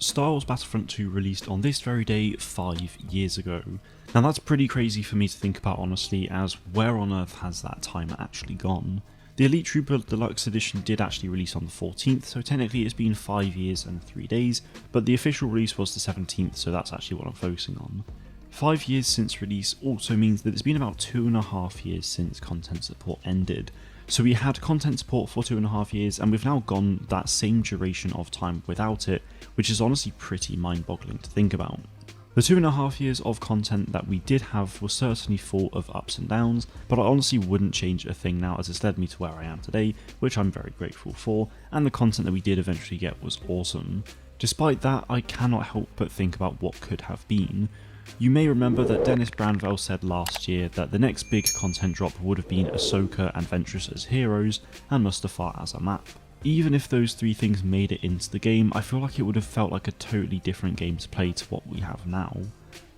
Star Wars Battlefront 2 released on this very day 5 years ago. Now that's pretty crazy for me to think about honestly, as where on earth has that time actually gone? The Elite Trooper Deluxe Edition did actually release on the 14th, so technically it's been 5 years and 3 days, but the official release was the 17th, so that's actually what I'm focusing on. 5 years since release also means that it's been about 2.5 years since content support ended. So we had content support for 2.5 years, and we've now gone that same duration of time without it, which is honestly pretty mind-boggling to think about. The 2.5 years of content that we did have was certainly full of ups and downs, but I honestly wouldn't change a thing now, as it's led me to where I am today, which I'm very grateful for, and the content that we did eventually get was awesome. Despite that, I cannot help but think about what could have been. You may remember that Dennis Branvell said last year that the next big content drop would have been Ahsoka and Ventress as heroes, and Mustafar as a map. Even if those three things made it into the game, I feel like it would have felt like a totally different game to play to what we have now.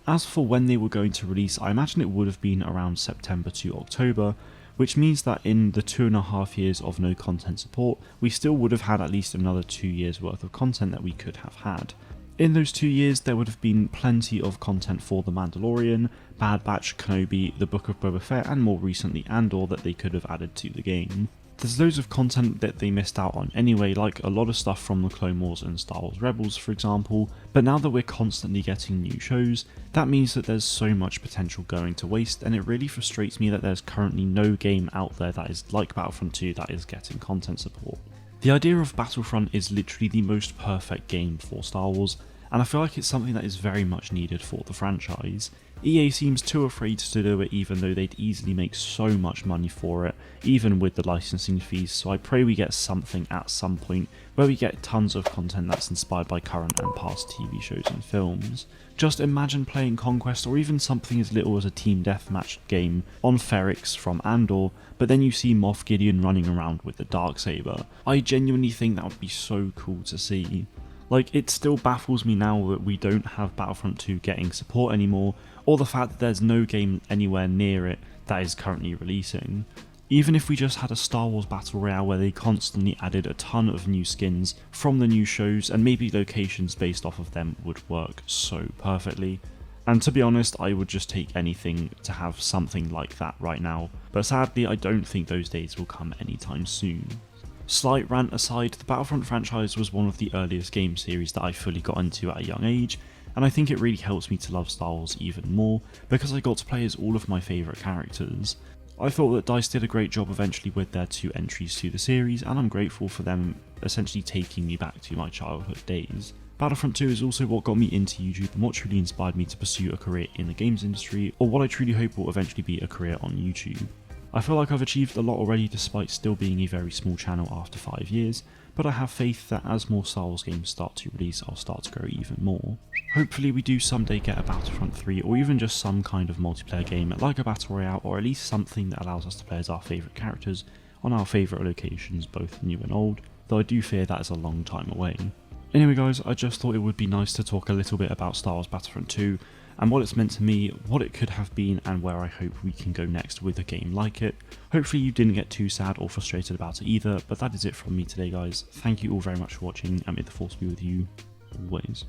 As for when they were going to release, I imagine it would have been around September to October, which means that in the 2.5 years of no content support, we still would have had at least another 2 years worth of content that we could have had. In those 2 years, there would have been plenty of content for The Mandalorian, Bad Batch, Kenobi, The Book of Boba Fett, and more recently Andor that they could have added to the game. There's loads of content that they missed out on anyway, like a lot of stuff from the Clone Wars and Star Wars Rebels for example, but now that we're constantly getting new shows, that means that there's so much potential going to waste, and it really frustrates me that there's currently no game out there that is like Battlefront 2 that is getting content support. The idea of Battlefront is literally the most perfect game for Star Wars, and I feel like it's something that is very much needed for the franchise. EA seems too afraid to do it, even though they'd easily make so much money for it, even with the licensing fees, so I pray we get something at some point where we get tons of content that's inspired by current and past TV shows and films. Just imagine playing Conquest or even something as little as a team deathmatch game on Ferrix from Andor, but then you see Moff Gideon running around with the Darksaber. I genuinely think that would be so cool to see. Like, it still baffles me now that we don't have Battlefront 2 getting support anymore, or the fact that there's no game anywhere near it that is currently releasing. Even if we just had a Star Wars Battle Royale where they constantly added a ton of new skins from the new shows, and maybe locations based off of them would work so perfectly. And to be honest, I would just take anything to have something like that right now, but sadly I don't think those days will come anytime soon. Slight rant aside, the Battlefront franchise was one of the earliest game series that I fully got into at a young age, and I think it really helps me to love Star Wars even more, because I got to play as all of my favourite characters. I thought that DICE did a great job eventually with their 2 entries to the series, and I'm grateful for them essentially taking me back to my childhood days. Battlefront 2 is also what got me into YouTube and what truly inspired me to pursue a career in the games industry, or what I truly hope will eventually be a career on YouTube. I feel like I've achieved a lot already despite still being a very small channel after 5 years, but I have faith that as more Star Wars games start to release, I'll start to grow even more. Hopefully we do someday get a Battlefront 3 or even just some kind of multiplayer game like a Battle Royale, or at least something that allows us to play as our favourite characters on our favourite locations, both new and old, though I do fear that is a long time away. Anyway guys, I just thought it would be nice to talk a little bit about Star Wars Battlefront 2, and what it's meant to me, what it could have been, and where I hope we can go next with a game like it. Hopefully you didn't get too sad or frustrated about it either, but that is it from me today guys. Thank you all very much for watching, and may the force be with you always.